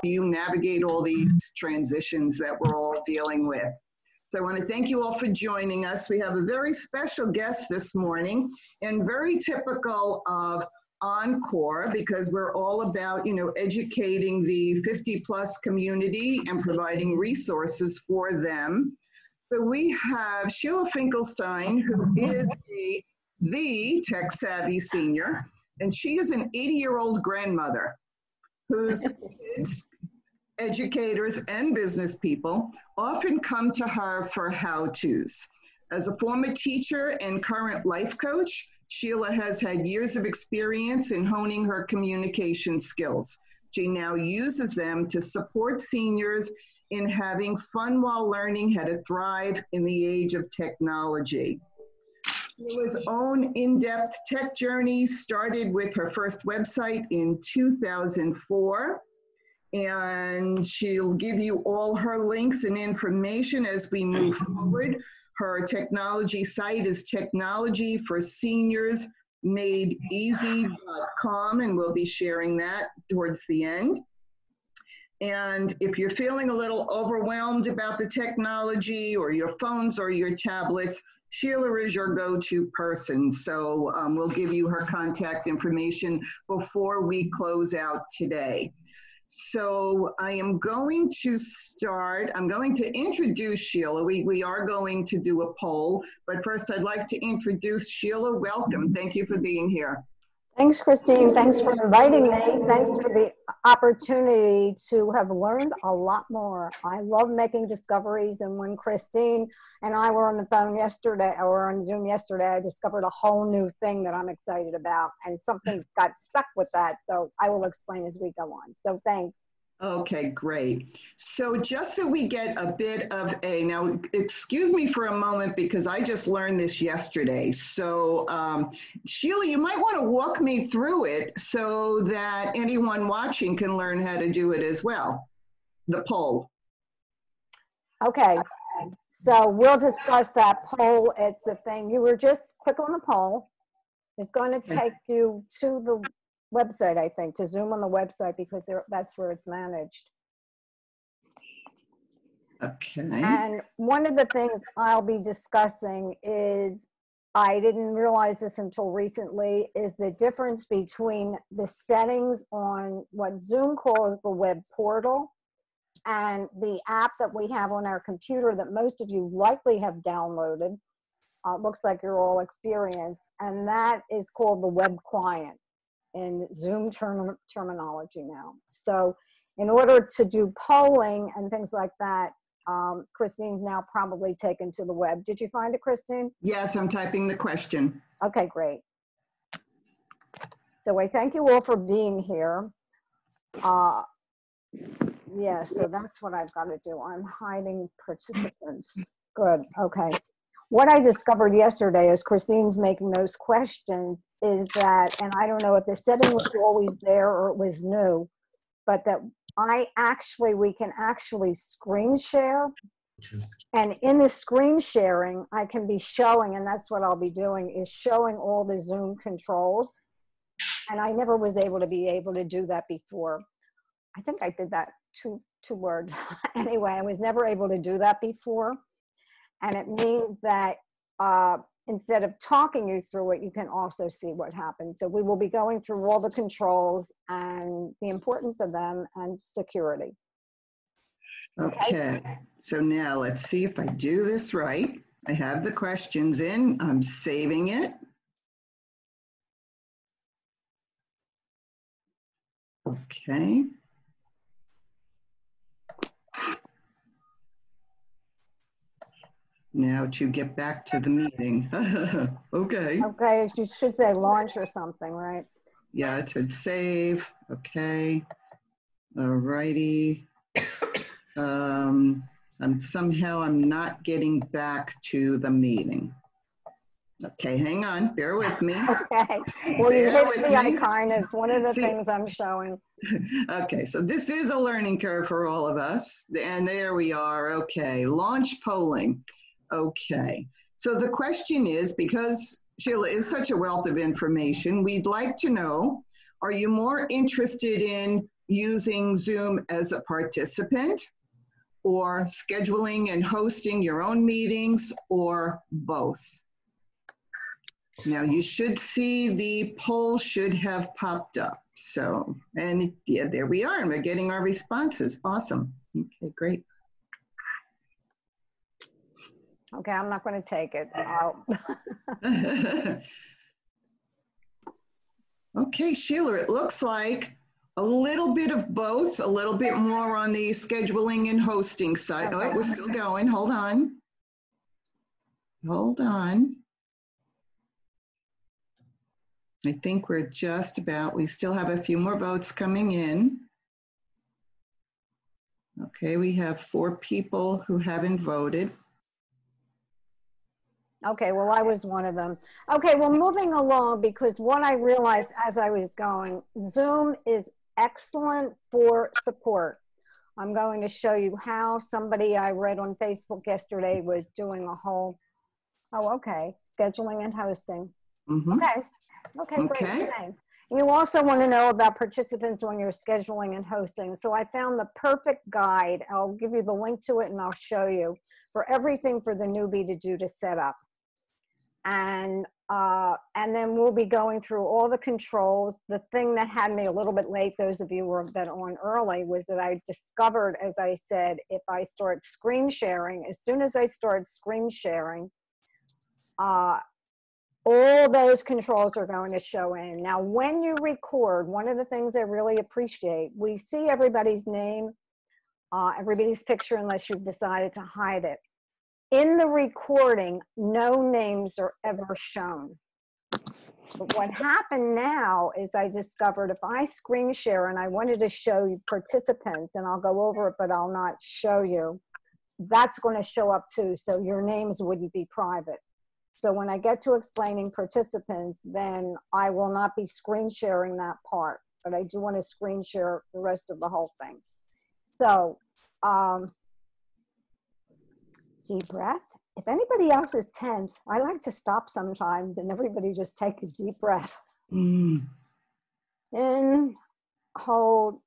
you navigate all these transitions that we're all dealing with. So I want to thank you all for joining us. We have a very special guest this morning, and very typical of Encore, because we're all about, educating the 50-plus community and providing resources for them. So we have Sheila Finkelstein, who is the tech-savvy senior, and she is an 80-year-old grandmother whose kids, educators, and business people often come to her for how-tos. As a former teacher and current life coach, Sheila has had years of experience in honing her communication skills. She now uses them to support seniors in having fun while learning how to thrive in the age of technology. Sheila's own in-depth tech journey started with her first website in 2004, and she'll give you all her links and information as we move forward. Her technology site is Technology for Seniors Made Easy.com, and we'll be sharing that towards the end. And if you're feeling a little overwhelmed about the technology or your phones or your tablets, Sheila is your go-to person. So we'll give you her contact information before we close out today. So I am going to start. I'm going to introduce Sheila. We are going to do a poll, but first I'd like to introduce Sheila. Welcome. Thank you for being here. Thanks, Christine. Thanks for inviting me. Thanks for the opportunity to have learned a lot more. I love making discoveries, and when Christine and I were on the phone yesterday, or on Zoom yesterday, I discovered a whole new thing that I'm excited about, and something got stuck with that, so I will explain as we go on. So thanks. Okay, great. So just so we get a bit of now excuse me for a moment because I just learned this yesterday. So Sheila, you might want to walk me through it so that anyone watching can learn how to do it as well, the poll. Okay, so we'll discuss that poll. It's the thing, you were just click on the poll. It's going to take you to the website, I think, to Zoom on the website, because that's where it's managed. Okay. And one of the things I'll be discussing is, I didn't realize this until recently, is the difference between the settings on what Zoom calls the web portal and the app that we have on our computer that most of you likely have downloaded. Looks like you're all experienced, and that is called the web client in Zoom terminology now. So in order to do polling and things like that, Christine's now probably taken to the web. Did you find it, Christine? Yes, I'm typing the question. Okay, great. So I thank you all for being here. Yeah, so that's what I've got to do. I'm hiding participants. Good, okay. What I discovered yesterday as Christine's making those questions is that, and I don't know if the setting was always there or it was new, but that we can actually screen share. And in the screen sharing, I can be showing, and that's what I'll be doing, is showing all the Zoom controls. And I never was able to do that before. I think I did that two words. Anyway, I was never able to do that before. And it means that instead of talking you through it, you can also see what happens. So we will be going through all the controls and the importance of them and security. Okay, so now let's see if I do this right. I have the questions in, I'm saving it. Okay. Now to get back to the meeting. Okay. Okay, you should say launch or something, right? Yeah, it said save. Okay. All righty. I'm not getting back to the meeting. Okay, hang on, bear with me. Okay, well, you hit the icon. It's one of the things I'm showing. Okay, so this is a learning curve for all of us. And there we are. Okay, launch polling. Okay, so the question is, because Sheila is such a wealth of information, we'd like to know, are you more interested in using Zoom as a participant, or scheduling and hosting your own meetings, or both? Now you should see the poll should have popped up. So, and yeah, there we are, and we're getting our responses. Awesome. Okay, great. Okay, I'm not going to take it. Okay, Sheila, it looks like a little bit of both, a little bit more on the scheduling and hosting side. Okay. Oh, we're still going. Hold on. Hold on. I think we're just about, we still have a few more votes coming in. Okay, we have 4 people who haven't voted. Okay, well, I was one of them. Okay, well, moving along, because what I realized as I was going, Zoom is excellent for support. I'm going to show you how somebody I read on Facebook yesterday was doing a whole, oh, okay, scheduling and hosting. Mm-hmm. Okay, great, thanks. You also want to know about participants when you're scheduling and hosting. So I found the perfect guide. I'll give you the link to it and I'll show you for everything for the newbie to do to set up. And then we'll be going through all the controls. The thing that had me a little bit late, those of you who have been on early, was that I discovered, as I said, if I start screen sharing, as soon as I start screen sharing, all those controls are going to show in. Now, when you record, one of the things I really appreciate, we see everybody's name, everybody's picture, unless you've decided to hide it. In the recording, no names are ever shown. But what happened now is I discovered if I screen share and I wanted to show you participants, and I'll go over it, but I'll not show you, that's going to show up too. So your names wouldn't be private. So when I get to explaining participants, then I will not be screen sharing that part, but I do want to screen share the rest of the whole thing. So, deep breath. If anybody else is tense, I like to stop sometimes and everybody just take a deep breath. In, hold,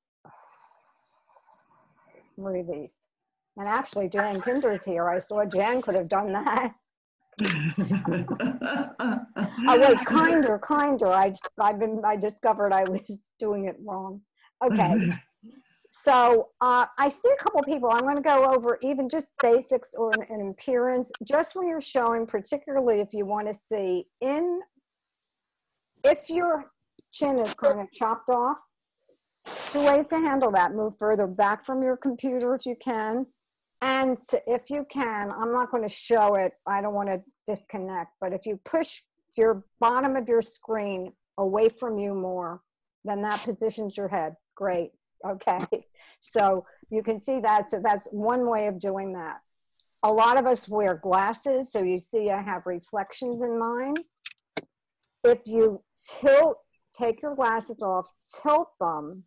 release. And actually, Jan Kinder's here. I saw Jan could have done that. Oh wait, kinder. I discovered I was doing it wrong. Okay. So I see a couple people. I'm going to go over even just basics or an appearance, just when you're showing, particularly if you want to see if your chin is kind of chopped off, 2 ways to handle that. Move further back from your computer if you can. And if you can, I'm not going to show it. I don't want to disconnect. But if you push your bottom of your screen away from you more, then that positions your head. Great. Okay. So you can see that. So that's one way of doing that. A lot of us wear glasses. So you see I have reflections in mine. If you take your glasses off, tilt them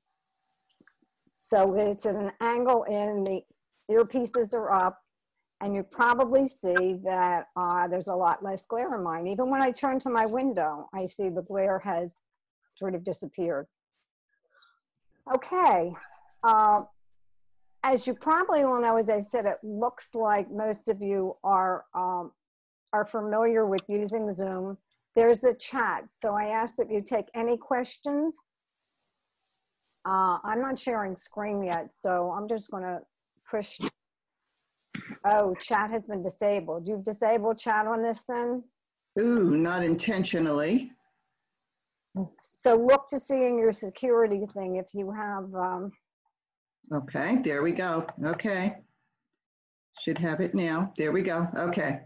so it's at an angle in, the earpieces are up, and you probably see that there's a lot less glare in mine. Even when I turn to my window, I see the glare has sort of disappeared. Okay. As you probably will know, as I said, it looks like most of you are familiar with using Zoom. There's a chat. So I ask that you take any questions. I'm not sharing screen yet, so I'm just going to push. Oh, chat has been disabled. You've disabled chat on this then? Ooh, not intentionally. So look to see in your security thing if you have. Okay, there we go. Okay. Should have it now. There we go. Okay.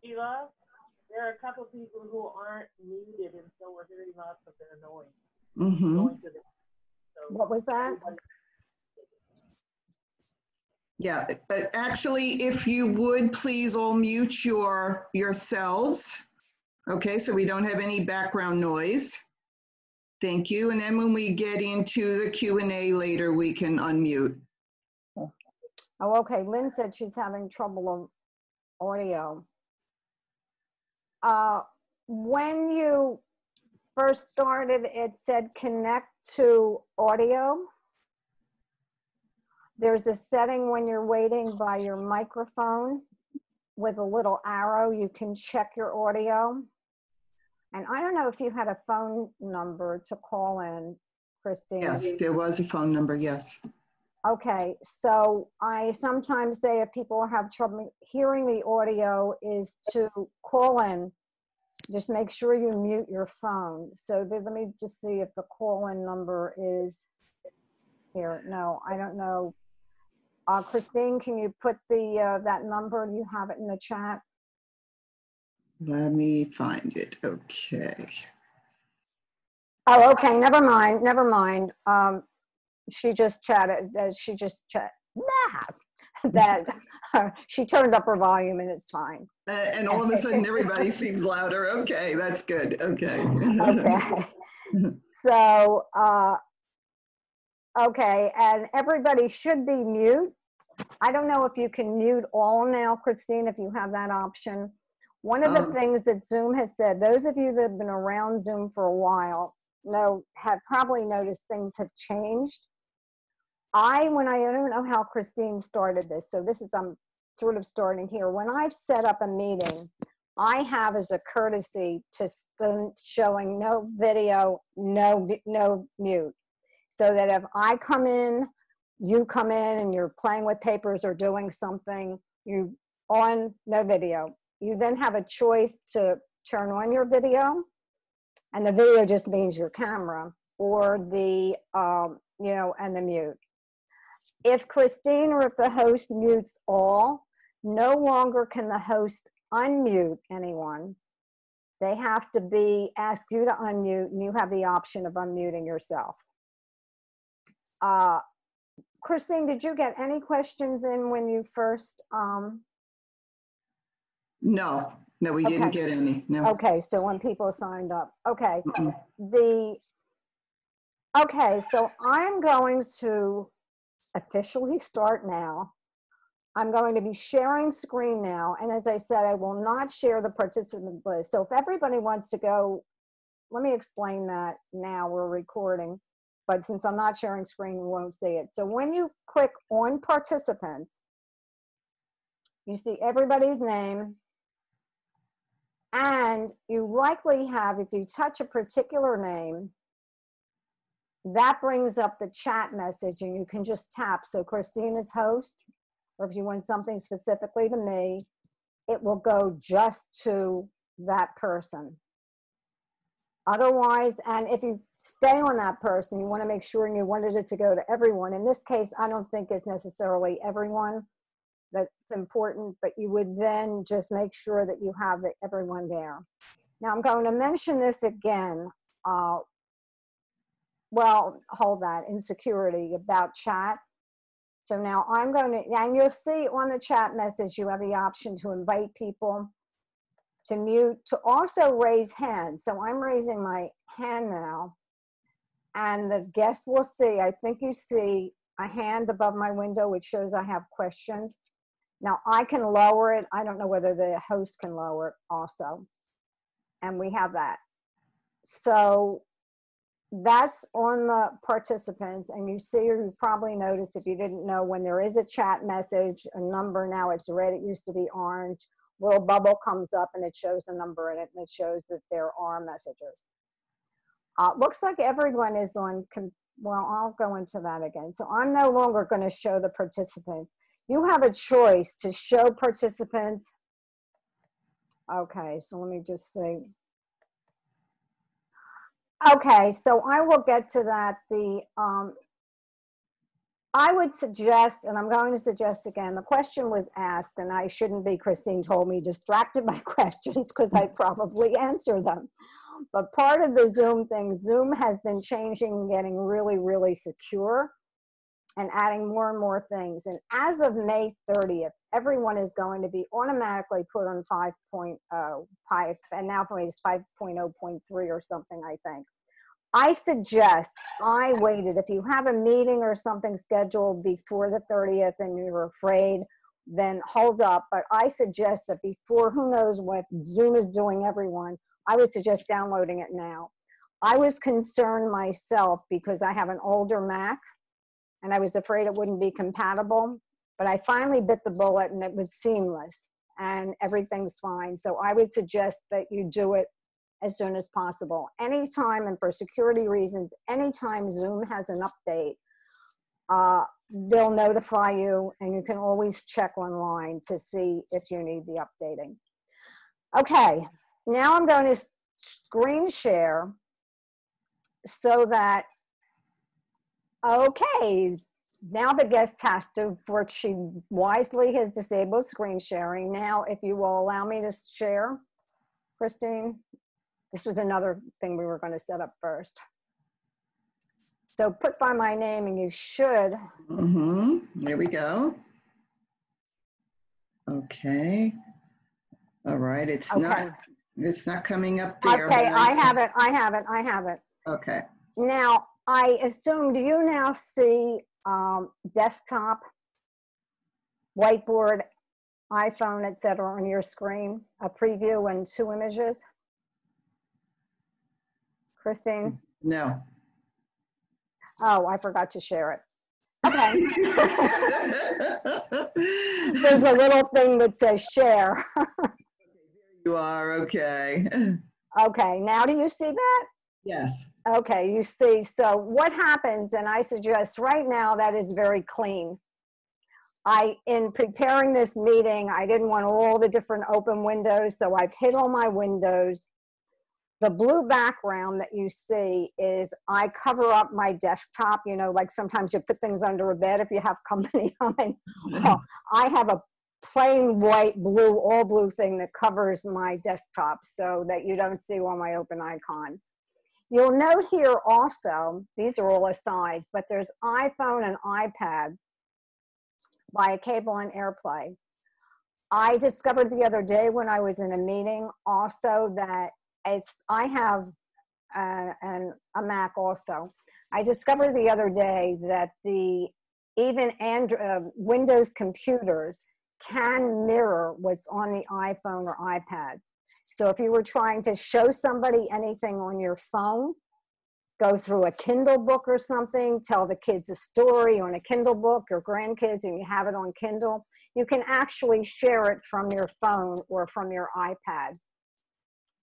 Sheila, there are a couple of people who aren't muted, and so we're hearing lots of their noise. Mm-hmm. What was that? Yeah, but actually, if you would please all mute yourselves. Okay, so we don't have any background noise. Thank you. And then when we get into the Q&A later, we can unmute. Oh, okay. Lynn said she's having trouble on audio. first started, it said connect to audio. There's a setting when you're waiting by your microphone with a little arrow. You can check your audio. And I don't know if you had a phone number to call in, Christine. Yes, there was a phone number, yes. Okay, so I sometimes say if people have trouble hearing the audio is to call in. Just make sure you mute your phone. So let me just see if the call-in number is here. No, I don't know. Christine, can you put that number? Do you have it in the chat? Let me find it. Okay. Oh, okay. Never mind. Never mind. She just chatted. That she turned up her volume and it's fine. And all of a sudden, everybody seems louder. Okay, that's good. Okay. Okay. So, okay, and everybody should be mute. I don't know if you can mute all now, Christine, if you have that option. One of the things that Zoom has said, those of you that have been around Zoom for a while have probably noticed things have changed. I don't know how Christine started this, so I'm sort of starting here. When I've set up a meeting, I have as a courtesy to showing no video, no mute. So that if I come in, you come in and you're playing with papers or doing something, you on no video. You then have a choice to turn on your video, and the video just means your camera, or the, and the mute. If Christine or if the host mutes all, no longer can the host unmute anyone. They have to ask you to unmute, and you have the option of unmuting yourself. Christine, did you get any questions in when you first? No, we didn't get any. No. Okay, so when people signed up. Okay. Okay, so I'm going to officially start now. I'm going to be sharing screen now. And as I said, I will not share the participant list. So if everybody wants to go, let me explain that now. We're recording, but since I'm not sharing screen, we won't see it. So when you click on participants, you see everybody's name. And you likely have, if you touch a particular name, that brings up the chat message and you can just tap. So Christine is host, or if you want something specifically to me, it will go just to that person. Otherwise, and if you stay on that person, you want to make sure and you wanted it to go to everyone. In this case, I don't think it's necessarily everyone that's important, but you would then just make sure that you have everyone there. Now I'm going to mention this again. Well, hold that, in security about chat. So now I'm going to, and you'll see on the chat message, you have the option to invite people, to mute, to also raise hands. So I'm raising my hand now, and the guest will see, I think you see a hand above my window, which shows I have questions. Now I can lower it. I don't know whether the host can lower it also. And we have that. So that's on the participants, and you see, or you probably noticed if you didn't know, when there is a chat message, a number, now it's red, it used to be orange, little bubble comes up and it shows a number in it, and it shows that there are messages. Looks like everyone is on, well, I'll go into that again. So I'm no longer going to show the participants. You have a choice to show participants. Okay, so let me just see. Okay, so I will get to that. I would suggest, and I'm going to suggest again, the question was asked, and I shouldn't be, Christine told me, distracted by questions, because I probably answer them. But part of the Zoom thing, Zoom has been changing and getting really, really secure and adding more and more things. And as of May 30th, everyone is going to be automatically put on 5.0, and now for me it's 5.0.3 or something, I think. I suggest, I waited, if you have a meeting or something scheduled before the 30th and you're afraid, then hold up. But I suggest that before, who knows what Zoom is doing, everyone, I would suggest downloading it now. I was concerned myself because I have an older Mac and I was afraid it wouldn't be compatible, but I finally bit the bullet and it was seamless and everything's fine. So I would suggest that you do it as soon as possible. Anytime, and for security reasons, anytime Zoom has an update, they'll notify you, and you can always check online to see if you need the updating. Okay, now I'm going to screen share so that, okay, now the guest has to, for she wisely has disabled screen sharing. Now, if you will allow me to share, Christine, this was another thing we were going to set up first. So put by my name and you should. Here we go. Okay. All right. It's not coming up there. Okay, I have it. Okay. Now, I assume, do you now see desktop, whiteboard, iPhone, etc. on your screen, a preview and 2 images? Christine? No. Oh, I forgot to share it. Okay. There's a little thing that says share. You are, okay. Okay, now do you see that? Yes. Okay, you see, so what happens, and I suggest right now that is very clean. In preparing this meeting, I didn't want all the different open windows, so I've hid all my windows. The blue background that you see is I cover up my desktop, you know, like sometimes you put things under a bed if you have company on. Well, I have a plain white, blue, all blue thing that covers my desktop so that you don't see all my open icons. You'll note here also, these are all asides, but there's iPhone and iPad via cable and AirPlay. I discovered the other day when I was in a meeting also that I have a Mac also. I discovered the other day that even Windows computers can mirror what's on the iPhone or iPad. So if you were trying to show somebody anything on your phone, go through a Kindle book or something, tell the kids a story on a Kindle book, your grandkids, and you have it on Kindle, you can actually share it from your phone or from your iPad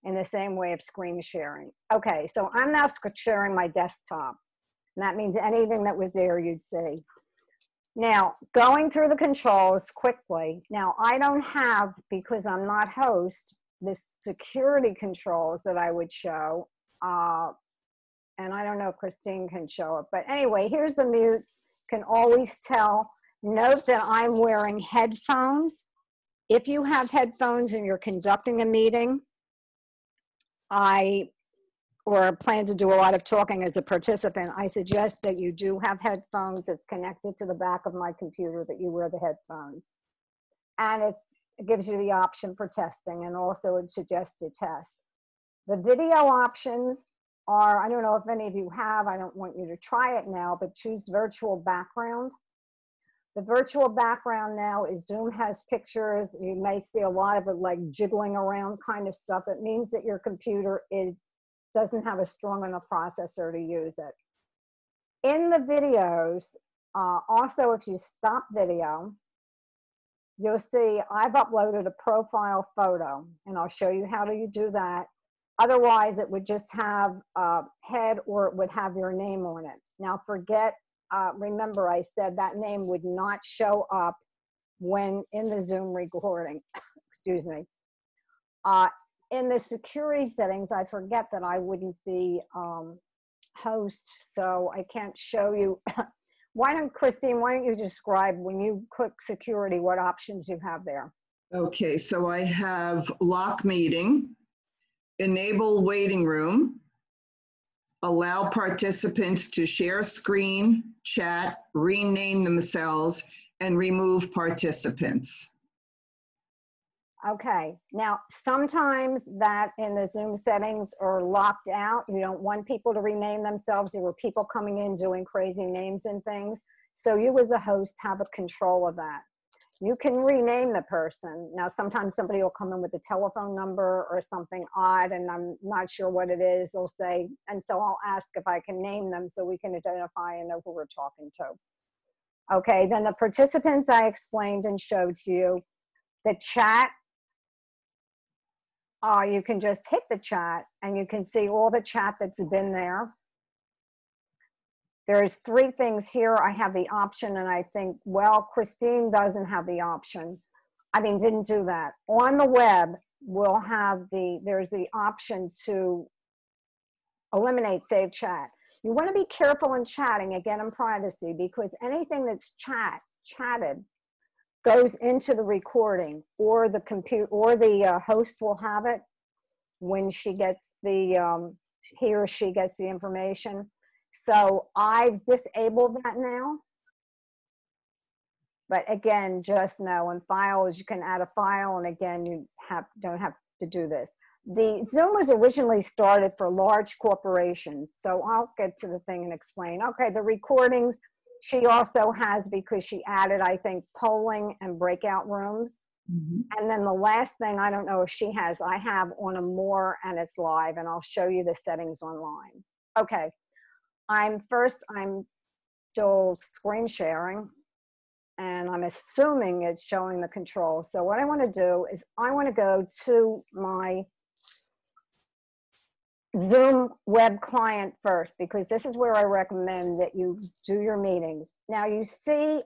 in the same way of screen sharing. Okay, so I'm now sharing my desktop. And that means anything that was there you'd see. Now, going through the controls quickly. Now, I don't have, because I'm not host, the security controls that I would show. And I don't know if Christine can show it. But anyway, here's the mute. Can always tell. Note that I'm wearing headphones. If you have headphones and you're conducting a meeting, or plan to do a lot of talking as a participant, I suggest that you do have headphones that's connected to the back of my computer, that you wear the headphones. And it gives you the option for testing, and also it suggests you test. The video options are, I don't know if any of you have, I don't want you to try it now, but choose virtual background. The virtual background now is Zoom has pictures. You may see a lot of it like jiggling around kind of stuff. It means that your computer doesn't have a strong enough processor to use it. In the videos, also if you stop video, you'll see I've uploaded a profile photo, and I'll show you how do you do that. Otherwise, it would just have a head, or it would have your name on it. Now remember I said that name would not show up when in the Zoom recording, excuse me. In the security settings, I forget that I wouldn't be host, so I can't show you. Christine, why don't you describe when you click security, what options you have there? Okay, so I have lock meeting, enable waiting room, allow participants to share screen, chat, rename themselves, and remove participants. Okay, now sometimes that in the Zoom settings are locked out. You don't want people to rename themselves. There were people coming in doing crazy names and things. So you as a host have a control of that. You can rename the person. Now, sometimes somebody will come in with a telephone number or something odd, and I'm not sure what it is. They'll say, and so I'll ask if I can name them so we can identify and know who we're talking to. Okay, then the participants I explained and showed to you. The chat, you can just hit the chat and you can see all the chat that's been there. There's 3 things here. I have the option, and I think, well, Christine doesn't have the option. I mean, didn't do that. On the web, we'll have there's the option to eliminate save chat. You want to be careful in chatting, again, in privacy, because anything that's chatted goes into the recording, or the computer, or the host will have it when she gets he or she gets the information. So I've disabled that now. But again, just know in files, you can add a file, and again, you don't have to do this. The Zoom was originally started for large corporations. So I'll get to the thing and explain. Okay, the recordings, she also has, because she added, I think, polling and breakout rooms. Mm-hmm. And then the last thing, I don't know if she has, I have on a more, and it's live, and I'll show you the settings online. Okay. I'm still screen sharing, and I'm assuming it's showing the control. So what I want to do is I want to go to my Zoom web client first, because this is where I recommend that you do your meetings. Now you see,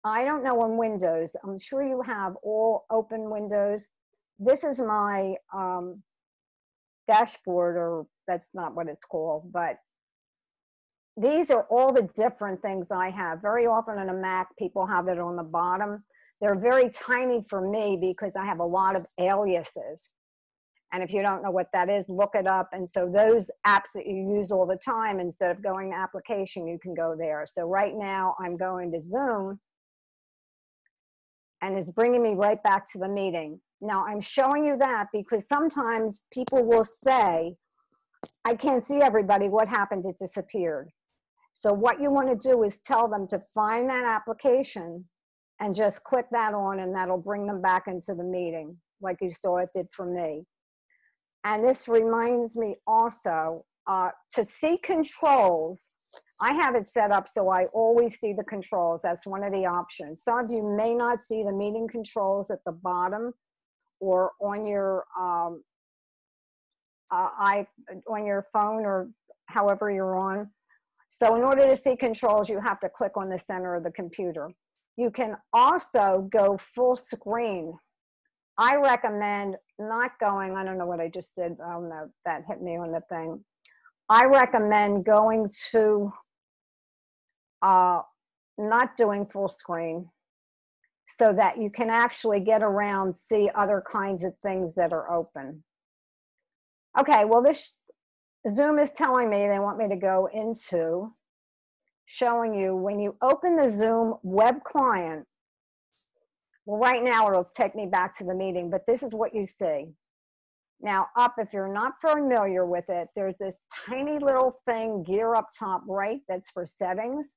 I don't know on Windows, I'm sure you have all open windows. This is my dashboard, or that's not what it's called, but these are all the different things I have. Very often on a Mac, people have it on the bottom. They're very tiny for me because I have a lot of aliases. And if you don't know what that is, look it up. And so those apps that you use all the time, instead of going to application, you can go there. So right now I'm going to Zoom, and it's bringing me right back to the meeting. Now I'm showing you that because sometimes people will say, I can't see everybody, what happened? It disappeared. So what you want to do is tell them to find that application and just click that on, and that'll bring them back into the meeting, like you saw it did for me. And this reminds me also, to see controls, I have it set up so I always see the controls. That's one of the options. Some of you may not see the meeting controls at the bottom or on your on your phone, or however you're on. So in order to see controls, you have to click on the center of the computer. You can also go full screen. I recommend not going, I don't know what I just did, oh no, that hit me on the thing. I recommend going to not doing full screen, so that you can actually get around, see other kinds of things that are open. Okay, well this Zoom is telling me they want me to go into showing you when you open the Zoom web client. Well, right now it'll take me back to the meeting, but this is what you see. Now up, if you're not familiar with it, there's this tiny little thing, gear up top right, that's for settings,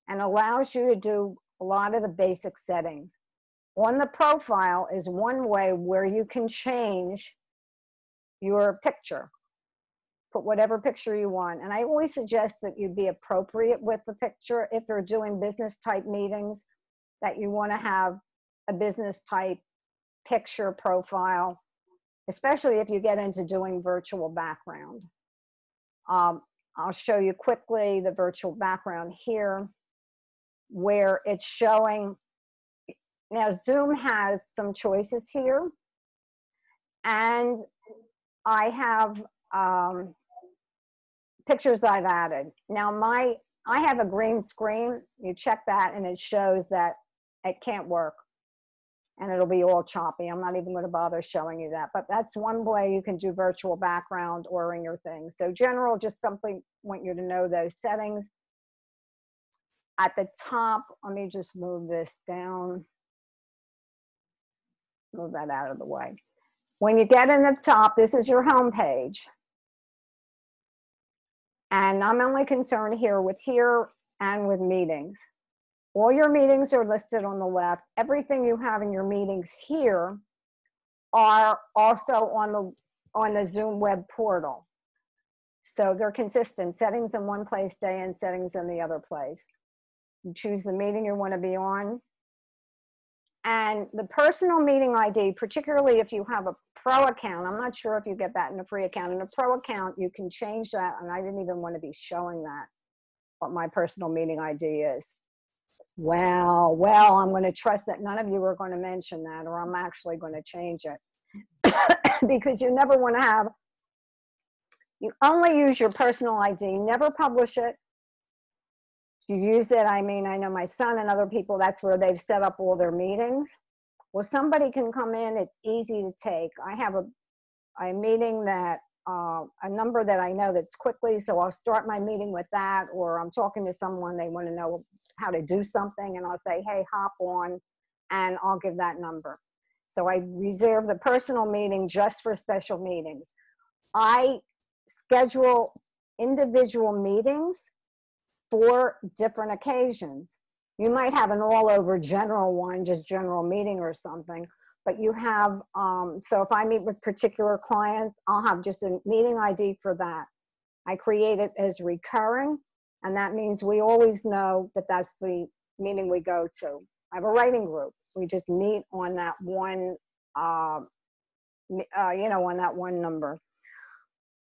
and allows you to do a lot of the basic settings. On the profile is one way where you can change your picture. Put whatever picture you want. And I always suggest that you be appropriate with the picture. If you're doing business type meetings, that you want to have a business type picture profile, especially if you get into doing virtual background. I'll show you quickly the virtual background here, where it's showing. Now Zoom has some choices here, and I have pictures I've added. Now I have a green screen. You check that and it shows that it can't work, and it'll be all choppy. I'm not even going to bother showing you that, but that's one way you can do virtual background or in your thing. So general, just something, want you to know those settings. At the top, let me just move this down. Move that out of the way. When you get in the top, this is your home page. And I'm only concerned here with here and with meetings. All your meetings are listed on the left. Everything you have in your meetings here are also on the Zoom web portal. So they're consistent. Settings in one place, day and settings in the other place. You choose the meeting you want to be on. And the personal meeting ID, particularly if you have a pro account, I'm not sure if you get that in a free account. In a pro account, you can change that, and I didn't even want to be showing that, what my personal meeting ID is. Well, I'm going to trust that none of you are going to mention that, or I'm actually going to change it. Because you never want to have, you only use your personal ID, never publish it. You use it, I mean, I know my son and other people, that's where they've set up all their meetings. Well, somebody can come in, it's easy to take. I have a meeting that, a number that I know that's quickly, so I'll start my meeting with that, or I'm talking to someone, they want to know how to do something, and I'll say, hey, hop on, and I'll give that number. So I reserve the personal meeting just for special meetings. I schedule individual meetings for different occasions. You might have an all over general one, just general meeting or something, but you have, so if I meet with particular clients, I'll have just a meeting ID for that. I create it as recurring, and that means we always know that that's the meeting we go to. I have a writing group. We just meet on that one, on that one number.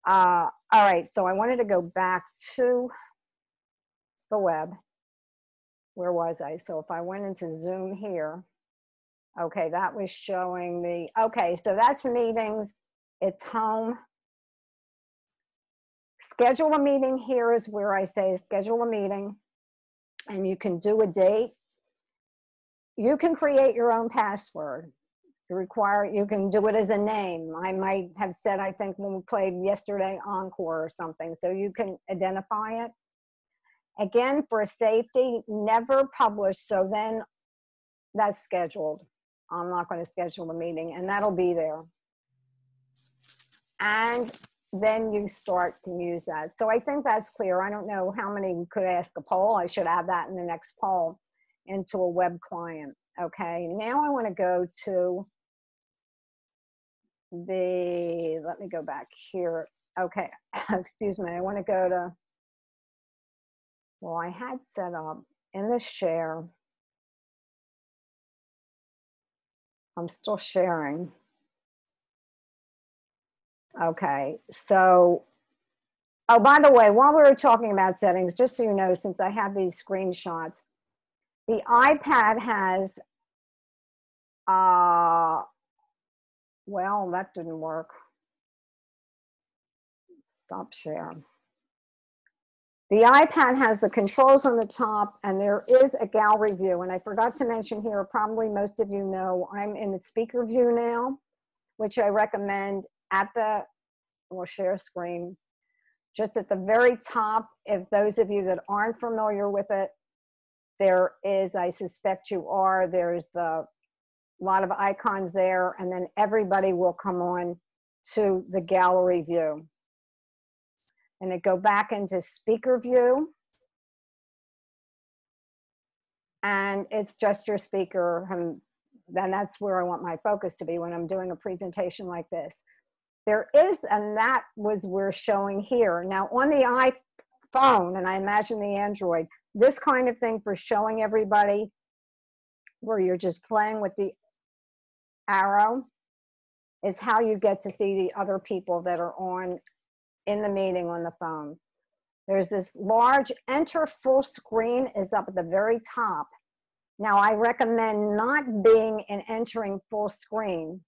All right, so I wanted to go back to the web. Where was I? So if I went into Zoom here, okay, that was showing the, okay, so that's meetings, it's home. Schedule a meeting here is where I say schedule a meeting, and you can do a date. You can create your own password. You can do it as a name. I might have said, I think when we played yesterday, Encore or something, so you can identify it. Again, for safety, never publish, so then that's scheduled. I'm not going to schedule a meeting, and that'll be there. And then you start to use that. So I think that's clear. I don't know how many could ask a poll. I should add that in the next poll into a web client. Okay, now I want to go to let me go back here. Okay, excuse me. I want to go to, well, I had set up in the share. I'm still sharing. Okay, so, oh, by the way, while we were talking about settings, just so you know, since I have these screenshots, the iPad has, well, that didn't work. Stop share. The iPad has the controls on the top, and there is a gallery view. And I forgot to mention here, probably most of you know, I'm in the speaker view now, which I recommend at the, we'll share screen, just at the very top. If those of you that aren't familiar with it, there is, I suspect you are, there's a lot of icons there, and then everybody will come on to the gallery view. And it go back into speaker view. And it's just your speaker. Then that's where I want my focus to be when I'm doing a presentation like this. There is, and that was we're showing here. Now on the iPhone, and I imagine the Android, this kind of thing for showing everybody where you're just playing with the arrow is how you get to see the other people that are on in the meeting on the phone. There's this large enter full screen is up at the very top. Now I recommend not being in entering full screen,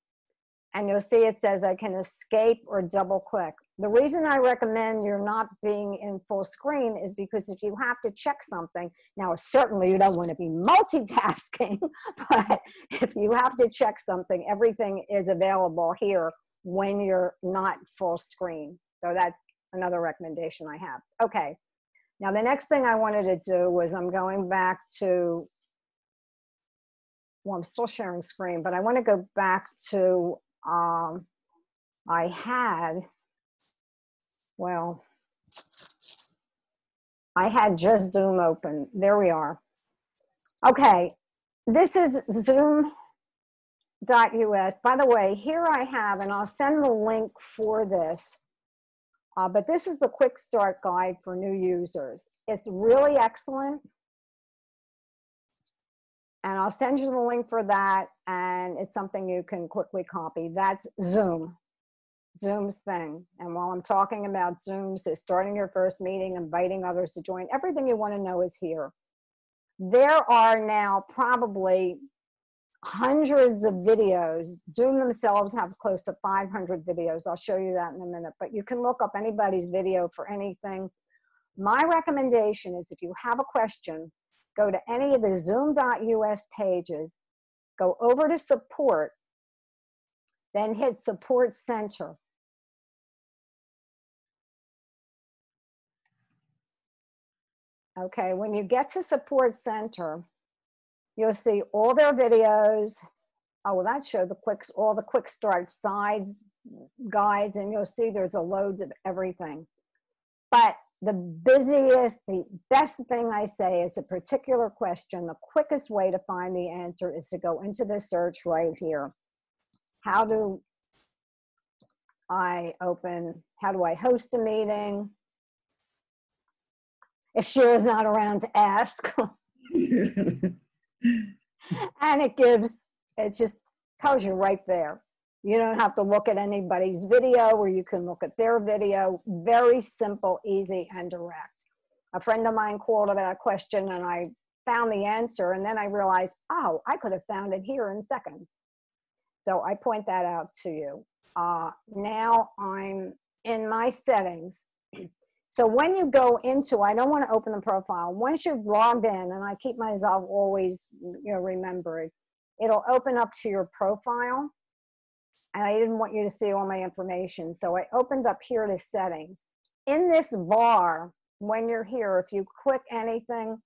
and you'll see it says I can escape or double click. The reason I recommend you're not being in full screen is because if you have to check something, now certainly you don't want to be multitasking, but if you have to check something, everything is available here when you're not full screen. So that's another recommendation I have. Okay, now the next thing I wanted to do was I'm going back to, well, I'm still sharing screen, but I want to go back to, I had just Zoom open. There we are. Okay, this is Zoom.us. By the way, here I have, and I'll send the link for this, but this is the quick start guide for new users. It's really excellent. And I'll send you the link for that, and it's something you can quickly copy. That's Zoom, Zoom's thing. And while I'm talking about Zooms, is starting your first meeting, inviting others to join, everything you want to know is here. There are now probably hundreds of videos. Zoom themselves have close to 500 videos. I'll show you that in a minute, but you can look up anybody's video for anything. My recommendation is if you have a question, go to any of the Zoom.us pages, go over to support, then hit support center. Okay, when you get to support center, you'll see all their videos. Oh, well, that showed all the quick start sides, guides, and you'll see there's a load of everything. But the best thing I say is a particular question. The quickest way to find the answer is to go into the search right here. How do I host a meeting? If Sheila's not around to ask. And it just tells you right there. You don't have to look at anybody's video, or you can look at their video. Very simple, easy, and direct. A friend of mine called about a question, and I found the answer, and then I realized, oh, I could have found it here in seconds. So I point that out to you. Now I'm in my settings. So when you go into, I don't want to open the profile. Once you've logged in, and I keep myself always, remembered, it'll open up to your profile. And I didn't want you to see all my information. So I opened up here to settings. In this bar, when you're here, if you click anything,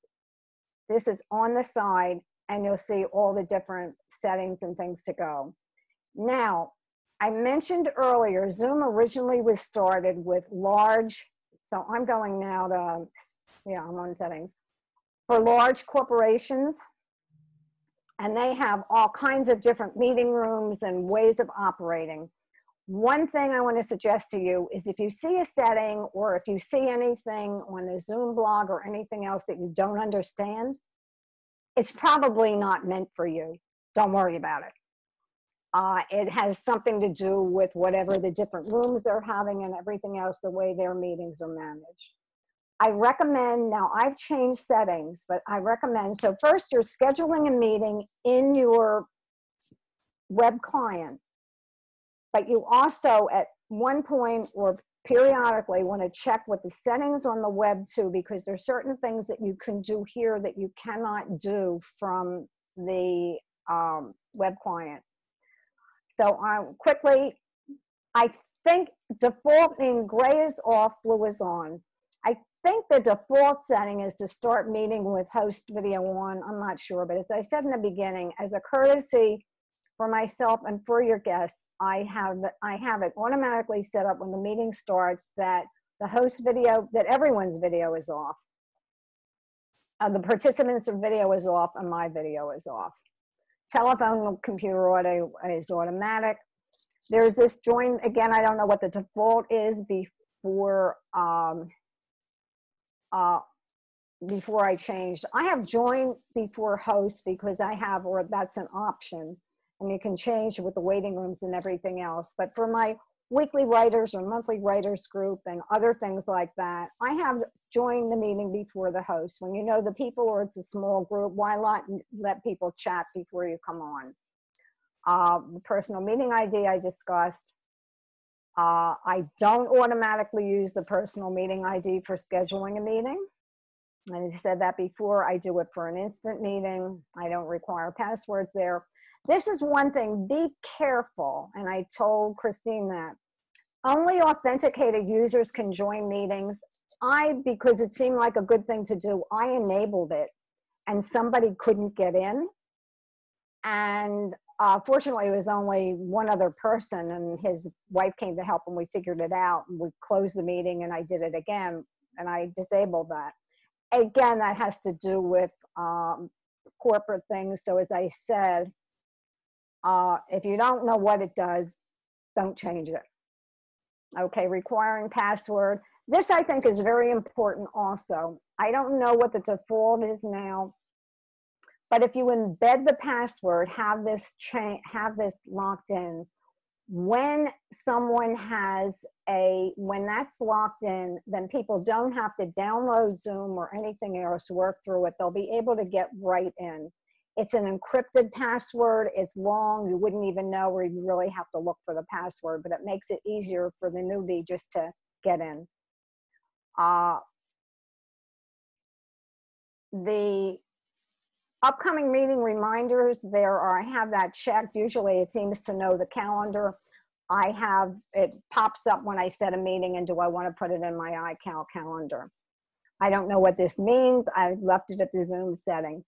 this is on the side, and you'll see all the different settings and things to go. Now, I mentioned earlier, Zoom originally was started with large, so I'm going now to, I'm on settings, for large corporations. And they have all kinds of different meeting rooms and ways of operating. One thing I want to suggest to you is if you see a setting, or if you see anything on the Zoom blog or anything else that you don't understand, it's probably not meant for you. Don't worry about it. It has something to do with whatever the different rooms they're having and everything else, the way their meetings are managed. I recommend, now I've changed settings, but I recommend, so first you're scheduling a meeting in your web client, but you also at one point or periodically want to check with the settings on the web too, because there's certain things that you can do here that you cannot do from the web client. So quickly, I think default in gray is off, blue is on. I think the default setting is to start meeting with host video on. I'm not sure, but as I said in the beginning, as a courtesy for myself and for your guests, I have it automatically set up when the meeting starts that the host video, that everyone's video is off. The participants' video is off and my video is off. Telephone computer audio is automatic. There's this join, again, I don't know what the default is before I changed. I have join before host because I have, or that's an option, and you can change with the waiting rooms and everything else. But for my weekly writers or monthly writers group and other things like that, I have joined the meeting before the host. When you know the people or it's a small group, why not let people chat before you come on? The personal meeting ID I discussed. I don't automatically use the personal meeting ID for scheduling a meeting. And I said that before, I do it for an instant meeting. I don't require passwords there. This is one thing, be careful. And I told Christine that only authenticated users can join meetings. Because it seemed like a good thing to do, I enabled it and somebody couldn't get in. And fortunately, it was only one other person, and his wife came to help, and we figured it out. And we closed the meeting, and I did it again, and I disabled that. Again, that has to do with corporate things. So as I said, if you don't know what it does, don't change it. Okay, requiring password. This I think is very important also. I don't know what the default is now, but if you embed the password, have this locked in. When someone has when that's locked in, then people don't have to download Zoom or anything else, work through it. They'll be able to get right in. It's an encrypted password. It's long. You wouldn't even know, or you really have to look for the password, but it makes it easier for the newbie just to get in. The upcoming meeting reminders, I have that checked. Usually it seems to know the calendar. It pops up when I set a meeting, and do I want to put it in my iCal calendar? I don't know what this means. I left it at the Zoom setting.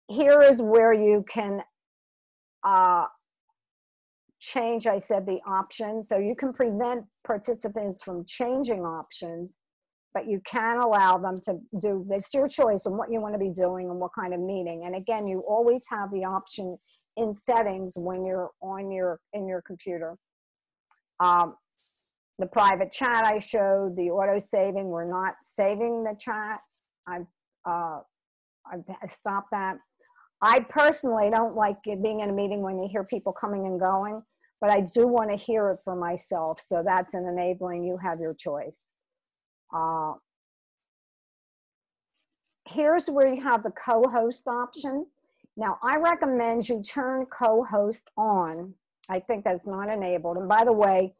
Here is where you can change, I said, the options. So you can prevent participants from changing options, but you can allow them to do, it's your choice on what you want to be doing and what kind of meeting. And again, you always have the option in settings when you're in your computer. The private chat I showed, the auto saving, we're not saving the chat. I've stopped that. I personally don't like being in a meeting when you hear people coming and going, but I do want to hear it for myself. So that's an enabling, you have your choice. Here's where you have the co-host option. Now, I recommend you turn co-host on. I think that's not enabled. And by the way,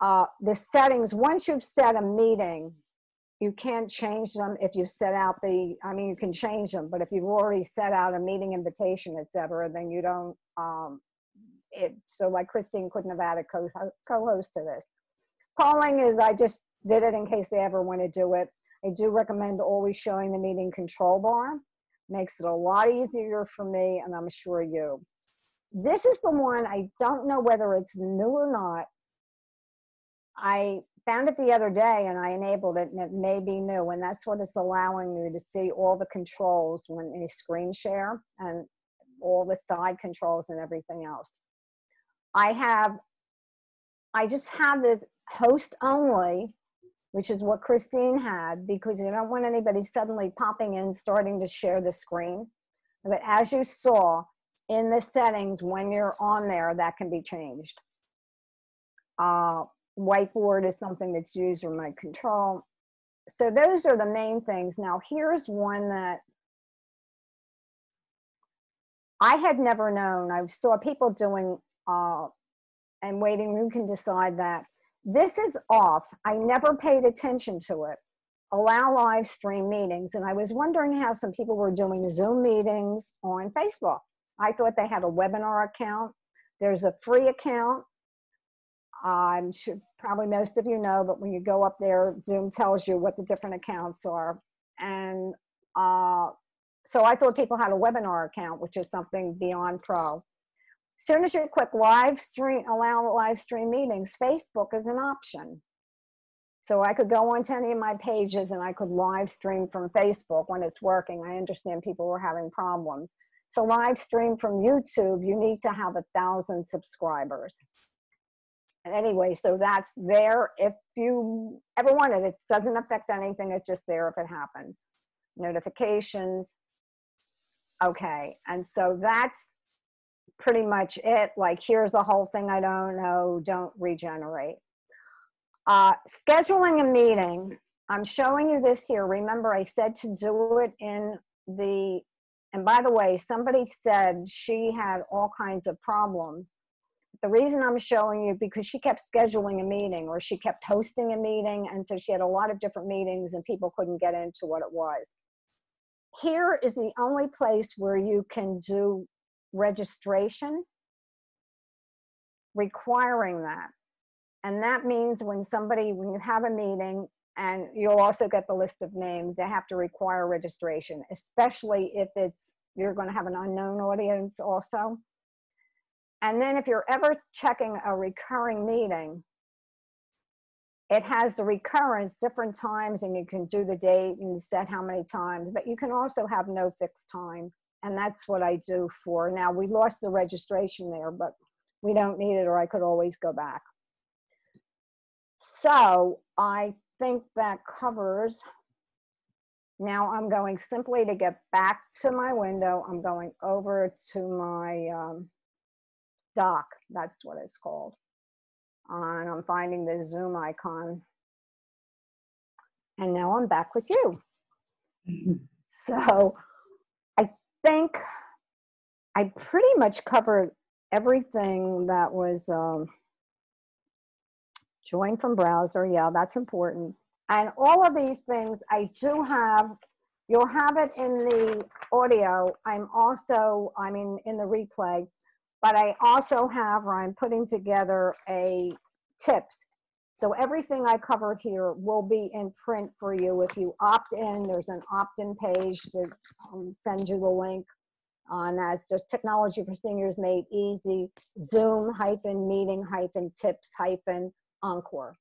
the settings, once you've set a meeting, you can't change them if you've set out you can change them, but if you've already set out a meeting invitation, et cetera, then you don't, so like Christine couldn't have added co-host to this. Polling is, I just did it in case they ever want to do it. I do recommend always showing the meeting control bar. Makes it a lot easier for me, and I'm sure you. This is the one, I don't know whether it's new or not. I found it the other day and I enabled it, and it may be new, and that's what it's allowing you to see all the controls when you screen share and all the side controls and everything else. I just have this host only, which is what Christine had, because you don't want anybody suddenly popping in, starting to share the screen. But as you saw in the settings, when you're on there, that can be changed. Whiteboard is something that's used remote control. So those are the main things. Now here's one that I had never known. I saw people doing, and waiting room can decide that. This is off. I never paid attention to it. Allow live stream meetings. And I was wondering how some people were doing Zoom meetings on Facebook. I thought they had a webinar account. There's a free account. I'm sure probably most of you know, but when you go up there, Zoom tells you what the different accounts are. And so I thought people had a webinar account, which is something beyond pro. As soon as you click live stream, allow live stream meetings, Facebook is an option. So I could go onto any of my pages and I could live stream from Facebook when it's working. I understand people were having problems. So live stream from YouTube, you need to have 1,000 subscribers. And anyway, so that's there if you ever want it. It doesn't affect anything. It's just there if it happens. Notifications. Okay, and so that's pretty much it. Like, here's the whole thing I don't know, don't regenerate. Scheduling a meeting. I'm showing you this here. Remember, I said to do it in the, and by the way, somebody said she had all kinds of problems. The reason I'm showing you, because she kept scheduling a meeting, or she kept hosting a meeting, and so she had a lot of different meetings and people couldn't get into what it was. Here is the only place where you can do registration, requiring that. And that means when you have a meeting, and you'll also get the list of names, they have to require registration, especially if you're going to have an unknown audience also. And then if you're ever checking a recurring meeting, it has the recurrence different times, and you can do the date and set how many times, but you can also have no fixed time. And that's what I do for. Now, we lost the registration there, but we don't need it, or I could always go back. So I think that covers. Now I'm going simply to get back to my window. I'm going over to my dock. That's what it's called. And I'm finding the Zoom icon. And now I'm back with you. So I think I pretty much covered everything that was join from browser. Yeah, that's important. And all of these things I do have, you'll have it in the audio. I'm in the replay, but I also have, or I'm putting together a tips. So everything I covered here will be in print for you. If you opt in, there's an opt-in page to send you the link. And that's just Technology for Seniors Made Easy, Zoom-meeting-tips-Encore.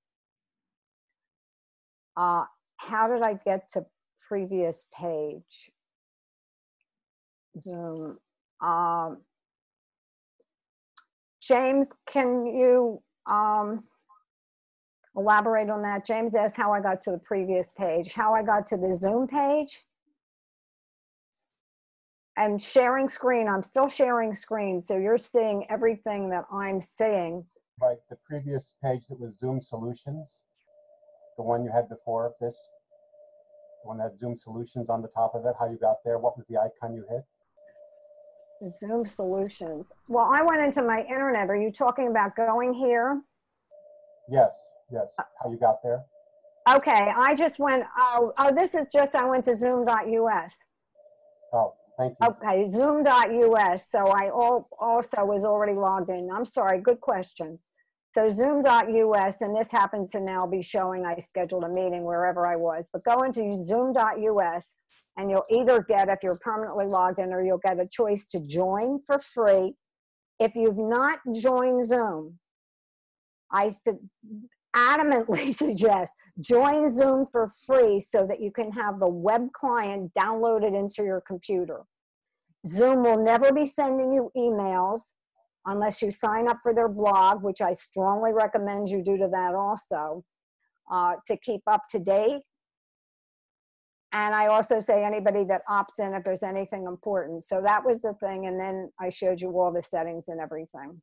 How did I get to previous page? Zoom. James, can you elaborate on that? James asked how I got to the previous page, how I got to the Zoom page. And sharing screen, I'm still sharing screen, so you're seeing everything that I'm seeing. Right, the previous page that was Zoom Solutions, the one you had before this, the one that had Zoom Solutions on the top of it, how you got there, what was the icon you hit? Zoom Solutions. Well, I went into my internet. Are you talking about going here? Yes, yes, how you got there? Okay, I just went, this is just, I went to zoom.us. Oh, thank you. Okay, zoom.us. So I also was already logged in. I'm sorry, good question. So zoom.us, and this happens to now be showing I scheduled a meeting wherever I was, but go into zoom.us and you'll either get, if you're permanently logged in, or you'll get a choice to join for free. If you've not joined Zoom, I adamantly suggest join Zoom for free so that you can have the web client downloaded into your computer. Zoom will never be sending you emails unless you sign up for their blog, which I strongly recommend you do to that also, to keep up to date. And I also say anybody that opts in if there's anything important. So that was the thing. And then I showed you all the settings and everything.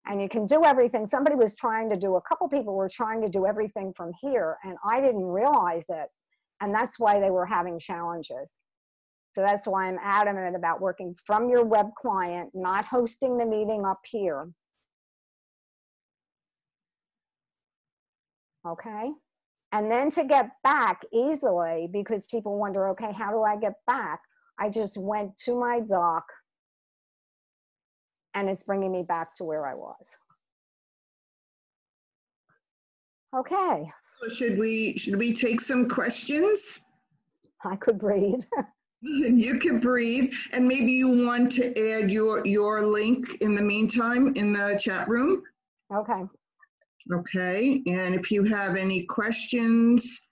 And you can do everything. Somebody was trying to do, a couple people were trying to do everything from here, and I didn't realize it. And that's why they were having challenges. So that's why I'm adamant about working from your web client, not hosting the meeting up here. Okay. And then to get back easily, because people wonder, okay, how do I get back? I just went to my dock and it's bringing me back to where I was. Okay. So should we take some questions? I could breathe. You can breathe, and maybe you want to add your link in the meantime in the chat room. Okay. Okay, and if you have any questions,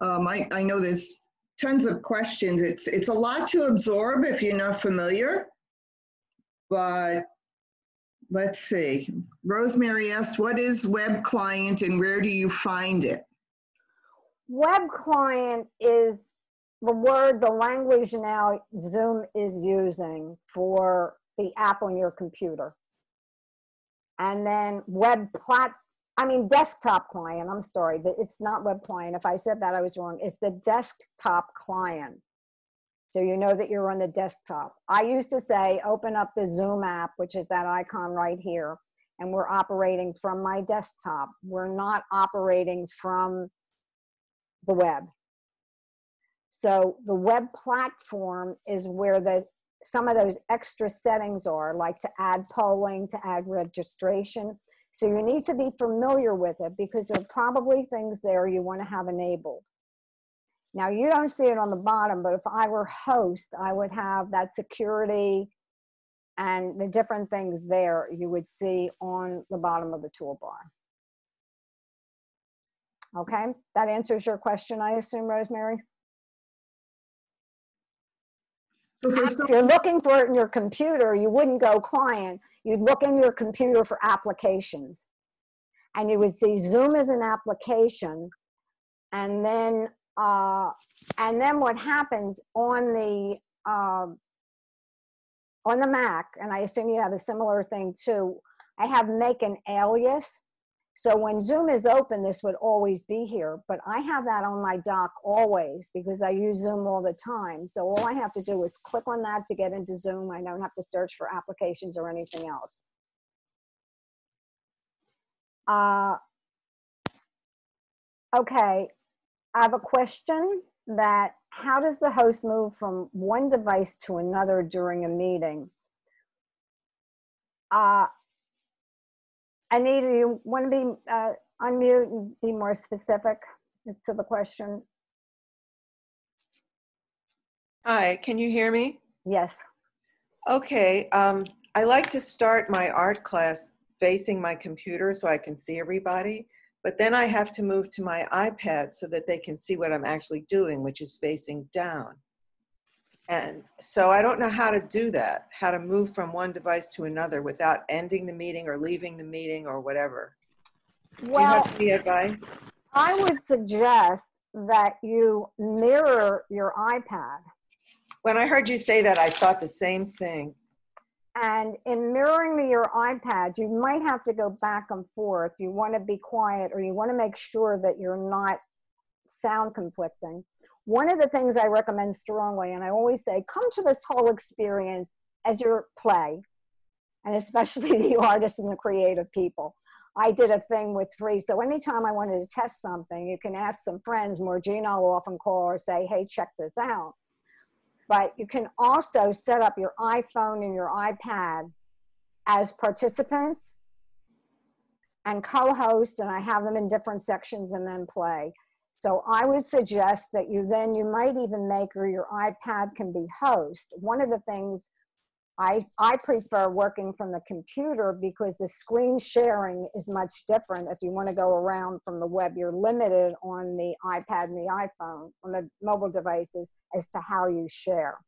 I know there's tons of questions. It's a lot to absorb if you're not familiar, but let's see. Rosemary asked, what is web client and where do you find it? Web client is the language now Zoom is using for the app on your computer. And then desktop client, I'm sorry, but it's not web client. If I said that, I was wrong. It's the desktop client. So you know that you're on the desktop. I used to say, open up the Zoom app, which is that icon right here, and we're operating from my desktop. We're not operating from the web. So the web platform is where some of those extra settings are, like to add polling, to add registration. So you need to be familiar with it because there are probably things there you want to have enabled. Now you don't see it on the bottom, but if I were host, I would have that security and the different things there you would see on the bottom of the toolbar. Okay, that answers your question, I assume, Rosemary? So for If you're looking for it in your computer, you wouldn't go client. You'd look in your computer for applications. And you would see Zoom as an application. And then what happens on the Mac, and I assume you have a similar thing too, I have make an alias. So when Zoom is open, this would always be here, but I have that on my dock always because I use Zoom all the time. So all I have to do is click on that to get into Zoom. I don't have to search for applications or anything else. Okay, I have a question that how does the host move from one device to another during a meeting? Anita, you want to be unmute and be more specific to the question? Hi, can you hear me? Yes. Okay, I like to start my art class facing my computer so I can see everybody, but then I have to move to my iPad so that they can see what I'm actually doing, which is facing down. And so I don't know how to do that, how to move from one device to another without ending the meeting or leaving the meeting or whatever. Well, do you have any advice? I would suggest that you mirror your iPad. When I heard you say that, I thought the same thing. And in mirroring your iPad, you might have to go back and forth. You want to be quiet or you want to make sure that you're not sound conflicting. One of the things I recommend strongly, and I always say, come to this whole experience as your play, and especially the artists and the creative people. I did a thing with 3, so anytime I wanted to test something, you can ask some friends. Morgina will often call or say, hey, check this out. But you can also set up your iPhone and your iPad as participants and co-host, and I have them in different sections and then play. So I would suggest that you might even make or your iPad can be host. One of the things I prefer working from the computer because the screen sharing is much different. If you want to go around from the web, you're limited on the iPad and the iPhone, on the mobile devices, as to how you share.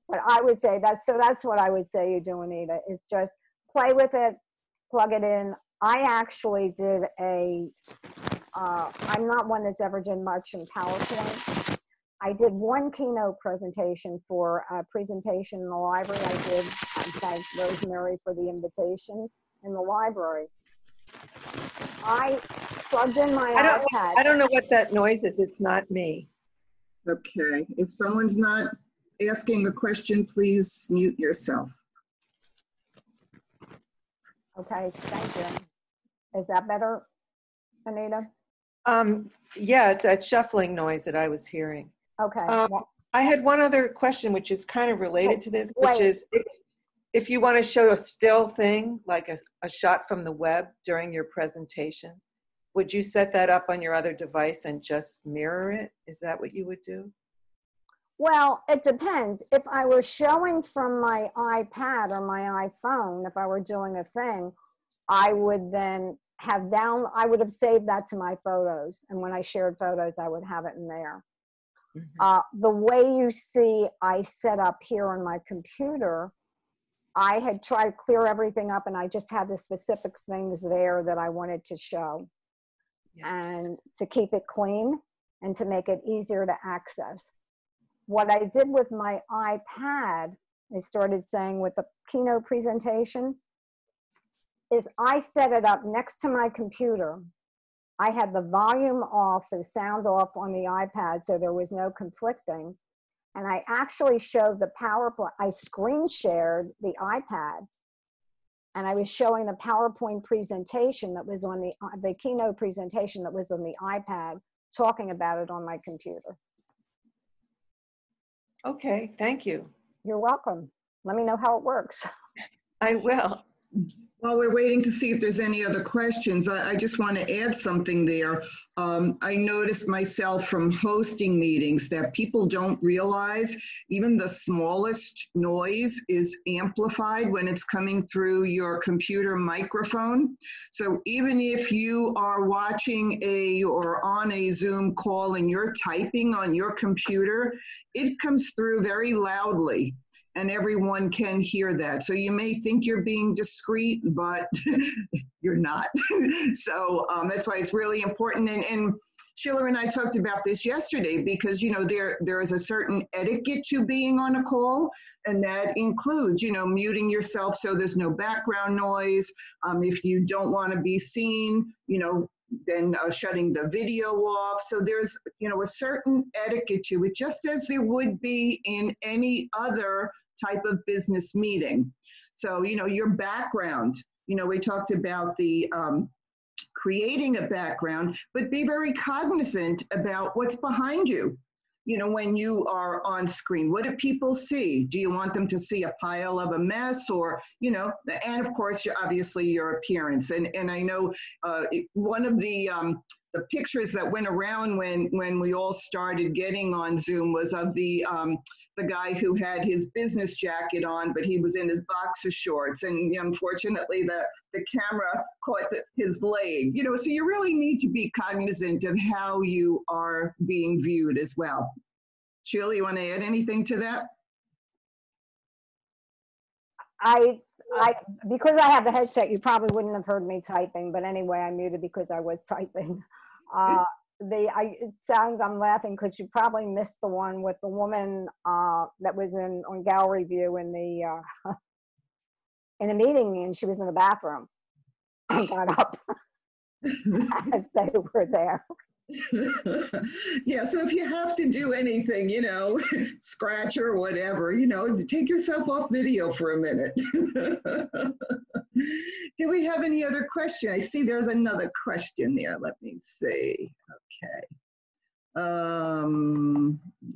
But I would say that's what I would say you do, Anita, is just play with it, plug it in. I actually did I'm not one that's ever done much in PowerPoint. I did one keynote presentation for a presentation in the library. I did thank Rosemary for the invitation in the library. I plugged in my iPad. I don't know what that noise is. It's not me. Okay, if someone's not asking a question, please mute yourself. Okay, thank you. Is that better, Anita? Yeah, it's that shuffling noise that I was hearing. Okay. I had one other question, which is kind of related to this, which is if you want to show a still thing, like a shot from the web during your presentation, would you set that up on your other device and just mirror it? Is that what you would do? Well, it depends. If I were showing from my iPad or my iPhone, if I were doing a thing, I would then I would have saved that to my photos. And when I shared photos, I would have it in there. Mm-hmm. The way you see I set up here on my computer, I had tried to clear everything up and I just had the specific things there that I wanted to show. Yes. And to keep it clean and to make it easier to access. What I did with my iPad, I started saying with the keynote presentation, is I set it up next to my computer. I had the volume off, the sound off on the iPad, so there was no conflicting. And I actually showed the PowerPoint. I screen shared the iPad, and I was showing the PowerPoint presentation that was on the keynote presentation that was on the iPad, talking about it on my computer. Okay, thank you. You're welcome. Let me know how it works. I will. While we're waiting to see if there's any other questions, I just want to add something there. I noticed myself from hosting meetings that people don't realize even the smallest noise is amplified when it's coming through your computer microphone. So even if you are watching or on a Zoom call and you're typing on your computer, it comes through very loudly. And everyone can hear that. So you may think you're being discreet, but you're not. So that's why it's really important. And Sheila and I talked about this yesterday because, you know, there is a certain etiquette to being on a call, and that includes, you know, muting yourself so there's no background noise. If you don't want to be seen, you know, then shutting the video off. So there's, you know, a certain etiquette to it, just as there would be in any other type of business meeting. So, you know, your background, you know, we talked about the creating a background, but be very cognizant about what's behind you. You know, when you are on screen, what do people see? Do you want them to see a pile of a mess, or, you know, and of course, obviously your appearance. And I know one of the pictures that went around when we all started getting on Zoom was of the guy who had his business jacket on, but he was in his boxer shorts, and unfortunately the camera caught his leg. You know, so you really need to be cognizant of how you are being viewed as well. Sheila, you want to add anything to that? Because I have the headset, you probably wouldn't have heard me typing, but anyway, I muted because I was typing. It sounds, I'm laughing because you probably missed the one with the woman that was on gallery view in the meeting, and she was in the bathroom and got up as they were there. Yeah, so if you have to do anything, you know, scratch or whatever, you know, take yourself off video for a minute. Do we have any other question? I see there's another question there. Let me see. Okay.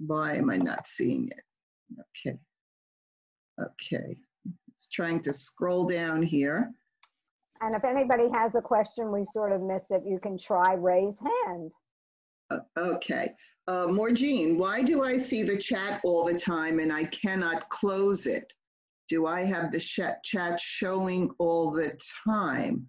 Why am I not seeing it? Okay. Okay. It's trying to scroll down here. And if anybody has a question, we sort of missed it, you can try raise hand. Okay. Morgene, why do I see the chat all the time and I cannot close it? Do I have the chat showing all the time?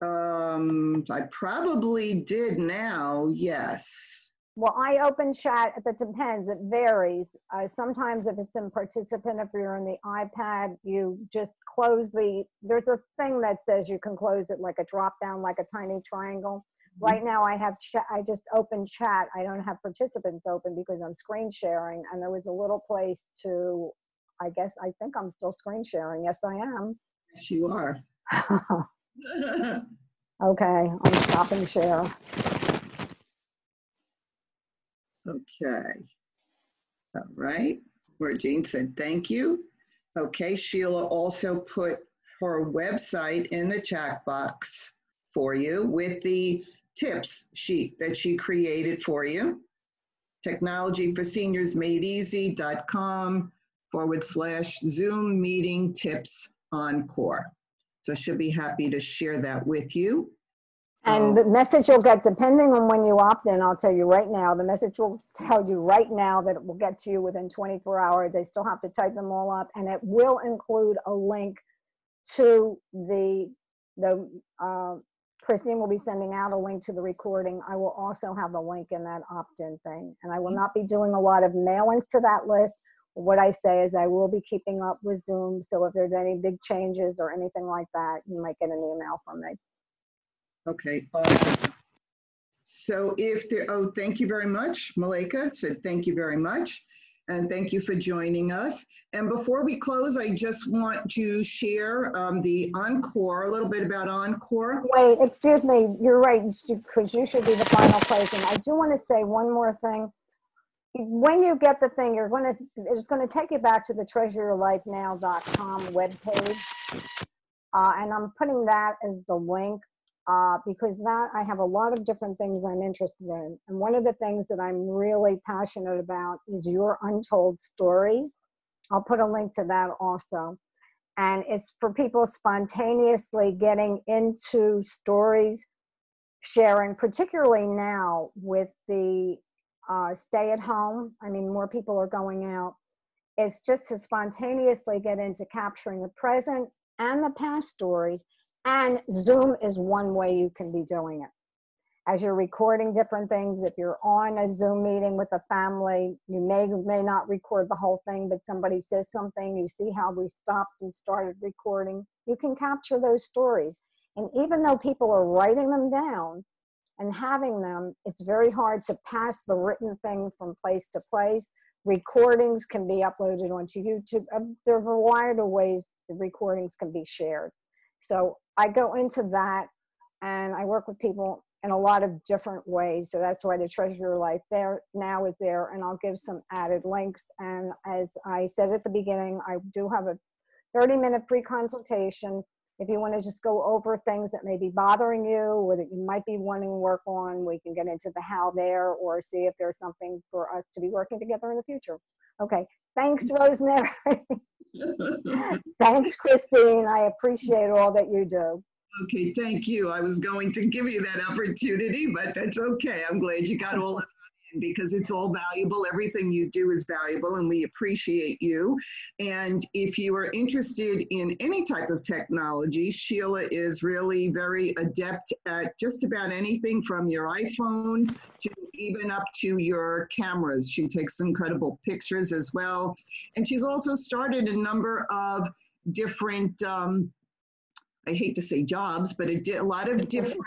I probably did now, yes. Well, I open chat, if it depends, it varies. Sometimes if it's in participant, if you're on the iPad, you just close there's a thing that says you can close it like a drop down, like a tiny triangle. Right now I just opened chat. I don't have participants open because I'm screen sharing, and there was a little place to, I think I'm still screen sharing. Yes, I am. Yes, you are. Okay, I'm stopping share. Okay. All right. Morgene said thank you. Okay, Sheila also put her website in the chat box for you with the tips sheet that she created for you. technologyforseniorsmadeeasy.com/Zoom meeting tips Encore. So she'll be happy to share that with you. And the message you'll get, depending on when you opt in, I'll tell you right now, the message will tell you right now that it will get to you within 24 hours. They still have to type them all up, and it will include a link to Christine will be sending out a link to the recording. I will also have the link in that opt-in thing, and I will not be doing a lot of mailings to that list. What I say is I will be keeping up with Zoom, so if there's any big changes or anything like that, you might get an email from me. Okay, awesome. So thank you very much. Malika said thank you very much. And thank you for joining us. And before we close, I just want to share the Encore, a little bit about Encore. Wait, excuse me, you're right, because you should be the final closing. I do want to say one more thing. When you get the thing, it's going to take you back to the treasureyourlifenow.com webpage. And I'm putting that as the link. Because I have a lot of different things I'm interested in. And one of the things that I'm really passionate about is your untold stories. I'll put a link to that also. And it's for people spontaneously getting into stories, sharing, particularly now with the stay at home. I mean, more people are going out. It's just to spontaneously get into capturing the present and the past stories. And Zoom is one way you can be doing it. As you're recording different things, if you're on a Zoom meeting with a family, you may not record the whole thing, but somebody says something, you see how we stopped and started recording, you can capture those stories. And even though people are writing them down and having them, it's very hard to pass the written thing from place to place. Recordings can be uploaded onto YouTube. There are a variety of ways the recordings can be shared. So I go into that, and I work with people in a lot of different ways. So that's why the Treasure Your Life there now is there, and I'll give some added links. And as I said at the beginning, I do have a 30-minute free consultation. If you want to just go over things that may be bothering you or that you might be wanting to work on, we can get into the how there, or see if there's something for us to be working together in the future. Okay, thanks, Rosemary. Thanks, Christine. I appreciate all that you do. Okay, thank you. I was going to give you that opportunity, but that's okay. I'm glad you got all of that in, because it's all valuable. Everything you do is valuable, and we appreciate you. And if you are interested in any type of technology, Sheila is really very adept at just about anything from your iPhone to even up to your cameras. She takes incredible pictures as well. And she's also started a number of different I hate to say jobs, but a lot of different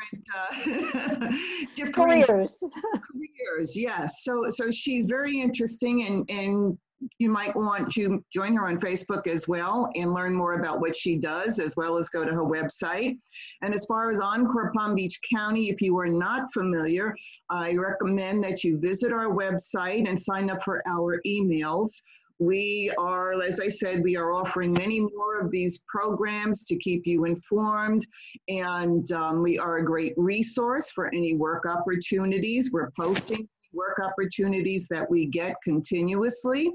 Careers. Careers, yes. So she's very interesting, and you might want to join her on Facebook as well and learn more about what she does, as well as go to her website. And as far as Encore Palm Beach County, if you are not familiar, I recommend that you visit our website and sign up for our emails. We are, as I said, we are offering many more of these programs to keep you informed, and we are a great resource for any work opportunities. We're posting work opportunities that we get continuously,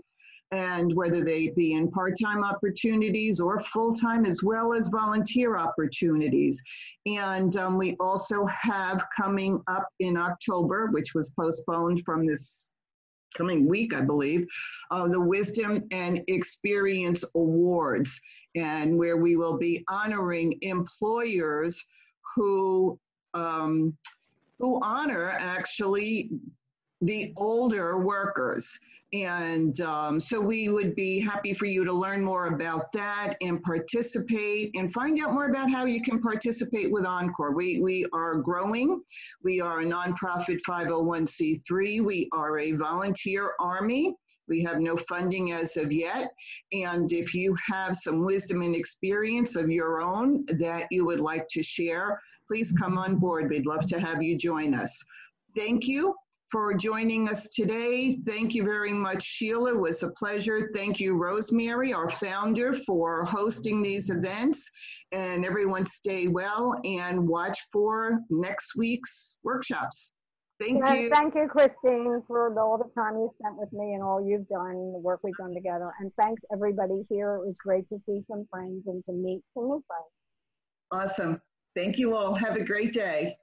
and whether they be in part-time opportunities or full-time, as well as volunteer opportunities. And we also have coming up in October, which was postponed from this coming week, I believe, the Wisdom and Experience Awards, and where we will be honoring employers who honor actually the older workers. And so we would be happy for you to learn more about that and participate and find out more about how you can participate with Encore. We are growing. We are a nonprofit 501c3. We are a volunteer army. We have no funding as of yet. And if you have some wisdom and experience of your own that you would like to share, please come on board. We'd love to have you join us. Thank you for joining us today. Thank you very much, Sheila. It was a pleasure. Thank you, Rosemary, our founder, for hosting these events. And everyone stay well and watch for next week's workshops. Thank you. Thank you, Christine, for all the time you spent with me and all you've done, the work we've done together. And thanks everybody here. It was great to see some friends and to meet some new friends. Awesome. Thank you all. Have a great day.